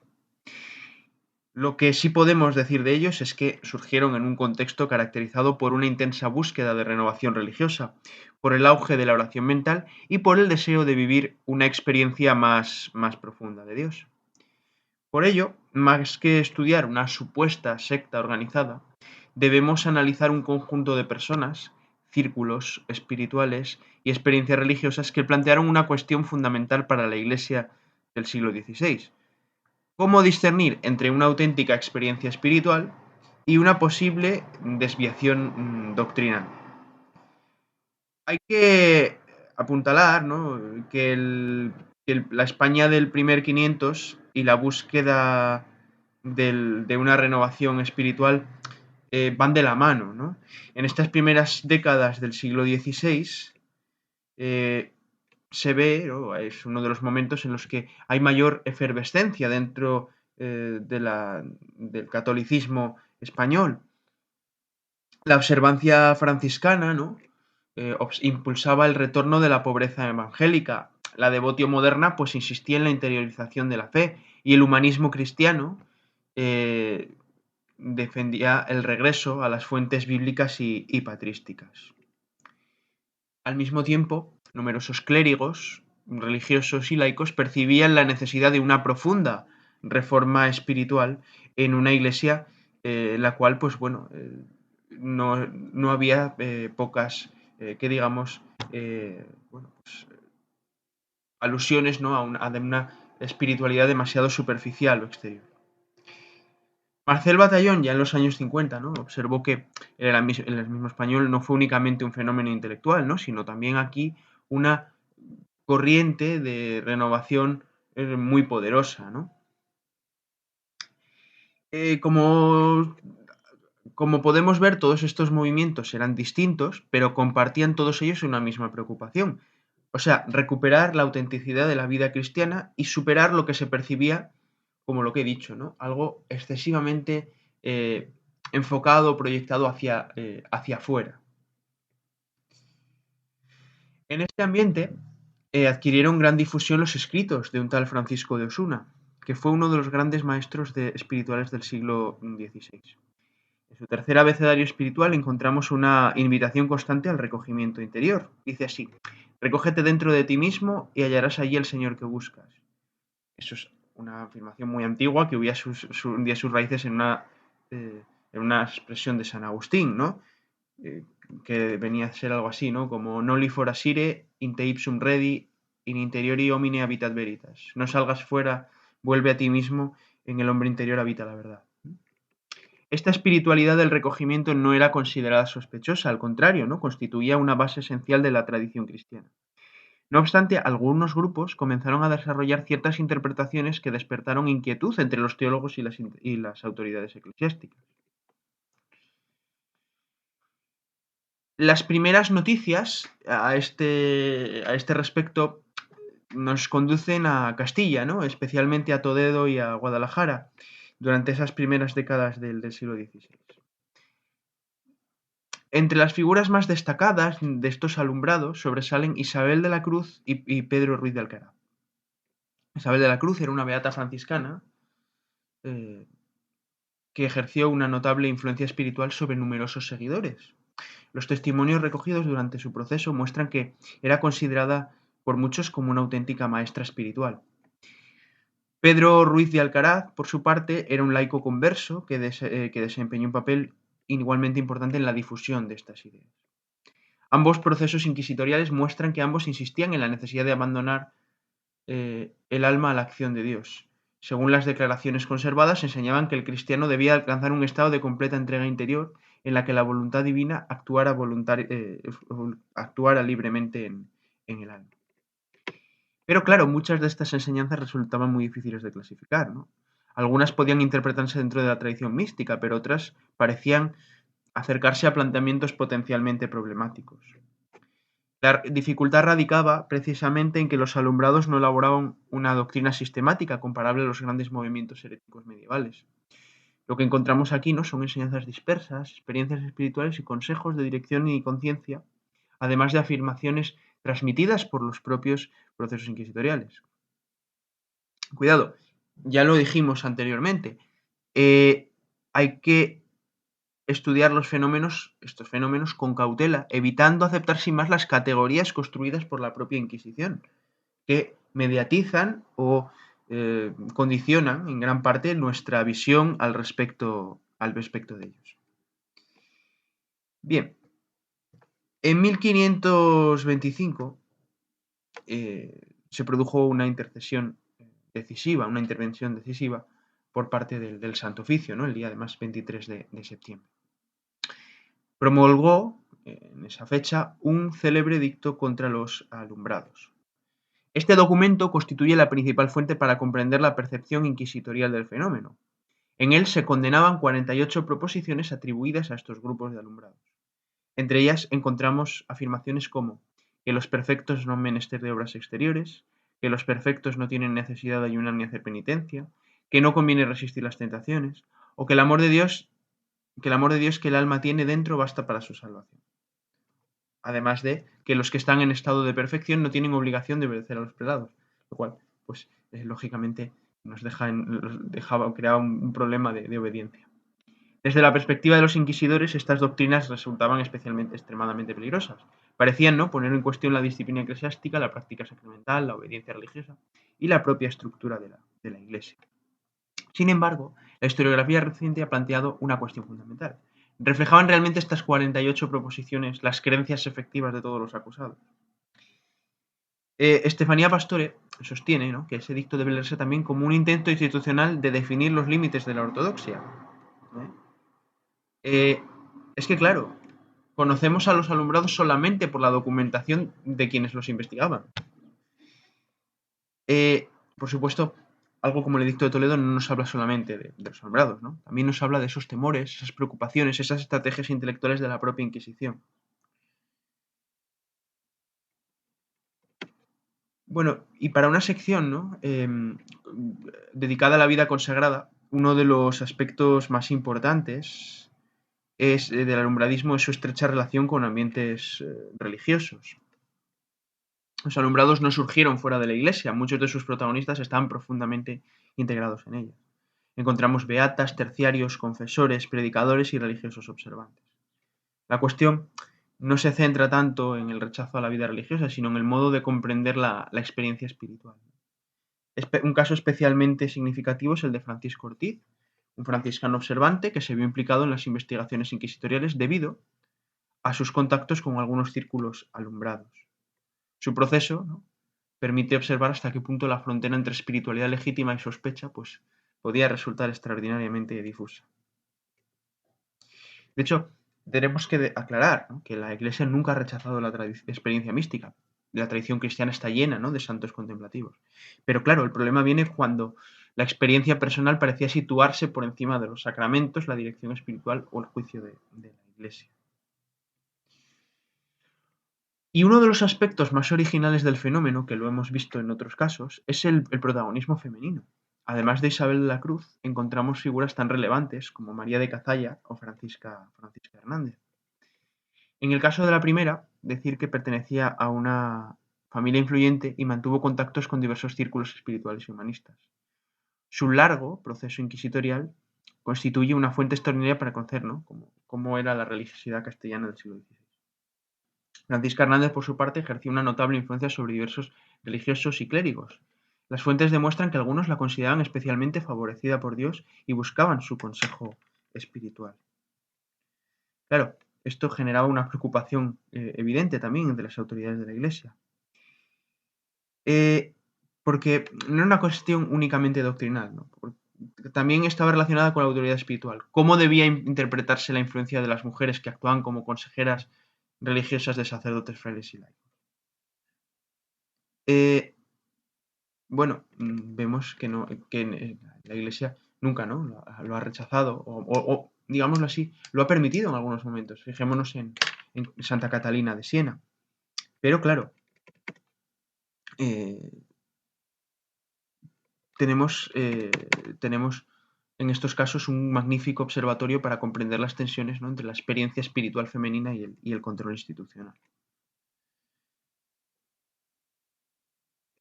Lo que sí podemos decir de ellos es que surgieron en un contexto caracterizado por una intensa búsqueda de renovación religiosa, por el auge de la oración mental y por el deseo de vivir una experiencia más profunda de Dios. Por ello, más que estudiar una supuesta secta organizada, debemos analizar un conjunto de personas, círculos espirituales y experiencias religiosas que plantearon una cuestión fundamental para la Iglesia del siglo XVI. ¿Cómo discernir entre una auténtica experiencia espiritual y una posible desviación doctrinal? Hay que apuntalar, ¿no?, que la España del primer 500 y la búsqueda de una renovación espiritual van de la mano, ¿no? En estas primeras décadas del siglo XVI se ve, ¿no?, es uno de los momentos en los que hay mayor efervescencia dentro del catolicismo español. La observancia franciscana, ¿no?, impulsaba el retorno de la pobreza evangélica. La devotio moderna pues insistía en la interiorización de la fe y el humanismo cristiano defendía el regreso a las fuentes bíblicas y patrísticas. Al mismo tiempo, numerosos clérigos, religiosos y laicos percibían la necesidad de una profunda reforma espiritual en una iglesia la cual, pues bueno, no había pocas, que digamos, alusiones, ¿no?, a una espiritualidad demasiado superficial o exterior. Marcel Batallón, ya en los años 50, ¿no?, observó que el erasmismo español no fue únicamente un fenómeno intelectual, ¿no?, sino también aquí una corriente de renovación muy poderosa, ¿no? Como podemos ver, todos estos movimientos eran distintos, pero compartían todos ellos una misma preocupación. O sea, recuperar la autenticidad de la vida cristiana y superar lo que se percibía como lo que he dicho, ¿no? Algo excesivamente enfocado, proyectado hacia afuera. En este ambiente adquirieron gran difusión los escritos de un tal Francisco de Osuna, que fue uno de los grandes maestros espirituales del siglo XVI. En su tercer abecedario espiritual encontramos una invitación constante al recogimiento interior. Dice así: recógete dentro de ti mismo y hallarás allí el Señor que buscas. Eso es una afirmación muy antigua que hundía sus raíces en una expresión de San Agustín, ¿no? Que venía a ser algo así, ¿no? Como noli forasire, in te ipsum redi, in interiori homine habitat veritas. No salgas fuera, vuelve a ti mismo, en el hombre interior habita la verdad. Esta espiritualidad del recogimiento no era considerada sospechosa, al contrario, ¿no? Constituía una base esencial de la tradición cristiana. No obstante, algunos grupos comenzaron a desarrollar ciertas interpretaciones que despertaron inquietud entre los teólogos y las autoridades eclesiásticas. Las primeras noticias a este respecto nos conducen a Castilla, ¿no? Especialmente a Toledo y a Guadalajara, durante esas primeras décadas del siglo XVI. Entre las figuras más destacadas de estos alumbrados sobresalen Isabel de la Cruz y Pedro Ruiz de Alcaraz. Isabel de la Cruz era una beata franciscana que ejerció una notable influencia espiritual sobre numerosos seguidores. Los testimonios recogidos durante su proceso muestran que era considerada por muchos como una auténtica maestra espiritual. Pedro Ruiz de Alcaraz, por su parte, era un laico converso que desempeñó un papel igualmente importante en la difusión de estas ideas. Ambos procesos inquisitoriales muestran que ambos insistían en la necesidad de abandonar el alma a la acción de Dios. Según las declaraciones conservadas, enseñaban que el cristiano debía alcanzar un estado de completa entrega interior en la que la voluntad divina actuara libremente en el alma. Pero claro, muchas de estas enseñanzas resultaban muy difíciles de clasificar, ¿no? Algunas podían interpretarse dentro de la tradición mística, pero otras parecían acercarse a planteamientos potencialmente problemáticos. La dificultad radicaba precisamente en que los alumbrados no elaboraban una doctrina sistemática comparable a los grandes movimientos heréticos medievales. Lo que encontramos aquí, ¿no?, son enseñanzas dispersas, experiencias espirituales y consejos de dirección y conciencia, además de afirmaciones transmitidas por los propios procesos inquisitoriales. Cuidado, ya lo dijimos anteriormente, hay que estudiar estos fenómenos con cautela, evitando aceptar sin más las categorías construidas por la propia Inquisición, que mediatizan o condicionan en gran parte nuestra visión al respecto de ellos. Bien, en 1525 se produjo una intervención decisiva por parte del Santo Oficio, ¿no?, el día además 23 de septiembre. Promulgó en esa fecha un célebre edicto contra los alumbrados. Este documento constituye la principal fuente para comprender la percepción inquisitorial del fenómeno. En él se condenaban 48 proposiciones atribuidas a estos grupos de alumbrados. Entre ellas encontramos afirmaciones como que los perfectos no han menester de obras exteriores, que los perfectos no tienen necesidad de ayunar ni hacer penitencia, que no conviene resistir las tentaciones, o que el amor de Dios que el alma tiene dentro basta para su salvación. Además de que los que están en estado de perfección no tienen obligación de obedecer a los prelados, lo cual, pues, lógicamente nos creaba un problema de obediencia. Desde la perspectiva de los inquisidores, estas doctrinas resultaban extremadamente peligrosas. Parecían, ¿no?, poner en cuestión la disciplina eclesiástica, la práctica sacramental, la obediencia religiosa y la propia estructura de la Iglesia. Sin embargo, la historiografía reciente ha planteado una cuestión fundamental. ¿Reflejaban realmente estas 48 proposiciones las creencias efectivas de todos los acusados? Estefanía Pastore sostiene, ¿no?, que ese edicto debe leerse también como un intento institucional de definir los límites de la ortodoxia. Es que, claro, conocemos a los alumbrados solamente por la documentación de quienes los investigaban. Por supuesto, algo como el Edicto de Toledo no nos habla solamente de los alumbrados, ¿no? También nos habla de esos temores, esas preocupaciones, esas estrategias intelectuales de la propia Inquisición. Bueno, y para una sección, ¿no? Dedicada a la vida consagrada, uno de los aspectos más importantes del alumbradismo es su estrecha relación con ambientes religiosos. Los alumbrados no surgieron fuera de la Iglesia, muchos de sus protagonistas estaban profundamente integrados en ella. Encontramos beatas, terciarios, confesores, predicadores y religiosos observantes. La cuestión no se centra tanto en el rechazo a la vida religiosa, sino en el modo de comprender la experiencia espiritual. Un caso especialmente significativo es el de Francisco Ortiz, un franciscano observante que se vio implicado en las investigaciones inquisitoriales debido a sus contactos con algunos círculos alumbrados. Su proceso, ¿no?, permite observar hasta qué punto la frontera entre espiritualidad legítima y sospecha pues, podía resultar extraordinariamente difusa. De hecho, tenemos que aclarar, ¿no?, que la Iglesia nunca ha rechazado la experiencia mística. La tradición cristiana está llena, ¿no?, de santos contemplativos. Pero claro, el problema viene cuando la experiencia personal parecía situarse por encima de los sacramentos, la dirección espiritual o el juicio de la Iglesia. Y uno de los aspectos más originales del fenómeno, que lo hemos visto en otros casos, es el protagonismo femenino. Además de Isabel de la Cruz, encontramos figuras tan relevantes como María de Cazalla o Francisca Hernández. En el caso de la primera, decir que pertenecía a una familia influyente y mantuvo contactos con diversos círculos espirituales y humanistas. Su largo proceso inquisitorial constituye una fuente extraordinaria para conocer, ¿no?, cómo era la religiosidad castellana del siglo XVI. Francisca Hernández, por su parte, ejerció una notable influencia sobre diversos religiosos y clérigos. Las fuentes demuestran que algunos la consideraban especialmente favorecida por Dios y buscaban su consejo espiritual. Claro, esto generaba una preocupación evidente también entre las autoridades de la Iglesia. Porque no era una cuestión únicamente doctrinal, ¿no? También estaba relacionada con la autoridad espiritual. ¿Cómo debía interpretarse la influencia de las mujeres que actuaban como consejeras religiosas de sacerdotes, frailes y laicos? Bueno, vemos que la Iglesia nunca, ¿no?, lo ha rechazado o, digámoslo así, lo ha permitido en algunos momentos. Fijémonos en Santa Catalina de Siena. Pero claro, tenemos en estos casos un magnífico observatorio para comprender las tensiones, ¿no?, entre la experiencia espiritual femenina y el control institucional.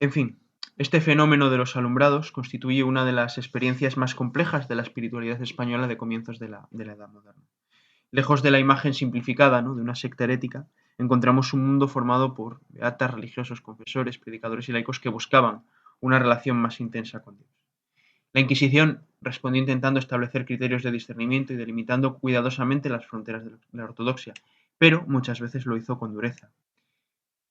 En fin, este fenómeno de los alumbrados constituye una de las experiencias más complejas de la espiritualidad española de comienzos de la Edad Moderna. Lejos de la imagen simplificada, ¿no?, de una secta herética, encontramos un mundo formado por beatas, religiosos, confesores, predicadores y laicos que buscaban una relación más intensa con Dios. La Inquisición respondió intentando establecer criterios de discernimiento y delimitando cuidadosamente las fronteras de la ortodoxia, pero muchas veces lo hizo con dureza,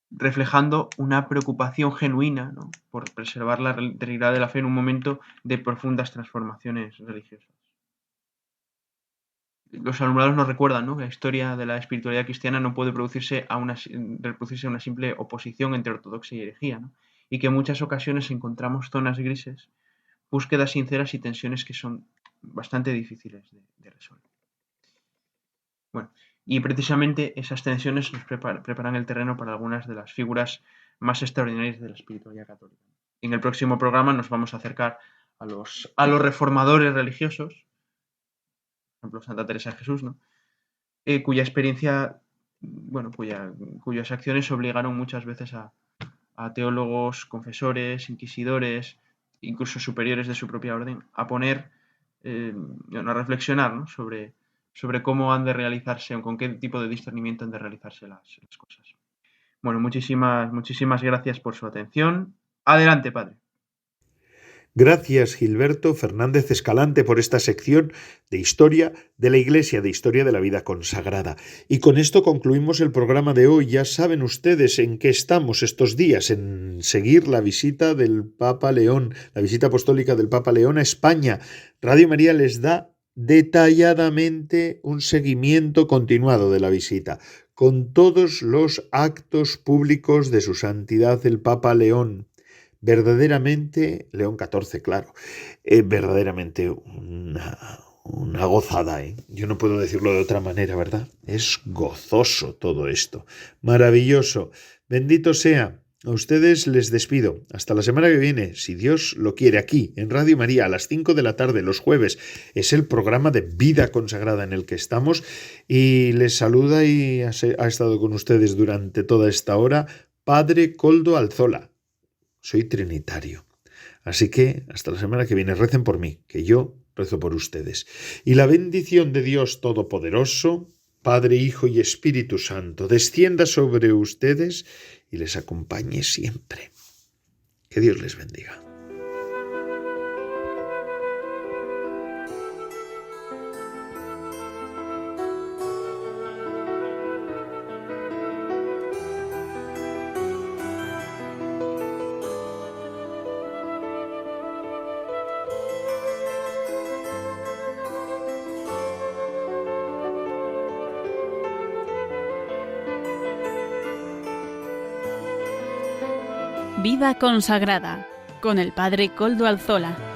reflejando una preocupación genuina, ¿no?, por preservar la integridad de la fe en un momento de profundas transformaciones religiosas. Los alumbrados nos recuerdan, ¿no?, que la historia de la espiritualidad cristiana no puede reproducirse a una simple oposición entre ortodoxia y herejía, ¿no?, y que en muchas ocasiones encontramos zonas grises, búsquedas sinceras y tensiones que son bastante difíciles de resolver. Bueno, y precisamente esas tensiones nos preparan el terreno para algunas de las figuras más extraordinarias de la espiritualidad católica. En el próximo programa nos vamos a acercar a los reformadores religiosos, por ejemplo Santa Teresa de Jesús, ¿no?, cuya experiencia, bueno, cuyas acciones obligaron muchas veces a teólogos, confesores, inquisidores, incluso superiores de su propia orden, a a reflexionar, ¿no?, sobre cómo han de realizarse o con qué tipo de discernimiento han de realizarse las cosas. Bueno, muchísimas gracias por su atención. Adelante, padre. Gracias, Gilberto Fernández Escalante, por esta sección de historia de la Iglesia, de historia de la vida consagrada. Y con esto concluimos el programa de hoy. Ya saben ustedes en qué estamos estos días, en seguir la visita del Papa León, la visita apostólica del Papa León a España. Radio María les da detalladamente un seguimiento continuado de la visita, con todos los actos públicos de su santidad el Papa León, Verdaderamente, León XIV, claro, verdaderamente una gozada, ¿eh? Yo no puedo decirlo de otra manera, ¿verdad? Es gozoso todo esto, maravilloso. Bendito sea. A ustedes les despido. Hasta la semana que viene, si Dios lo quiere, aquí, en Radio María, a las 5 de la tarde, los jueves. Es el programa de Vida Consagrada en el que estamos. Y les saluda y ha estado con ustedes durante toda esta hora Padre Koldo Alzola. Soy trinitario. Así que hasta la semana que viene, recen por mí, que yo rezo por ustedes. Y la bendición de Dios Todopoderoso, Padre, Hijo y Espíritu Santo, descienda sobre ustedes y les acompañe siempre. Que Dios les bendiga. Vida consagrada con el Padre Koldo Alzola.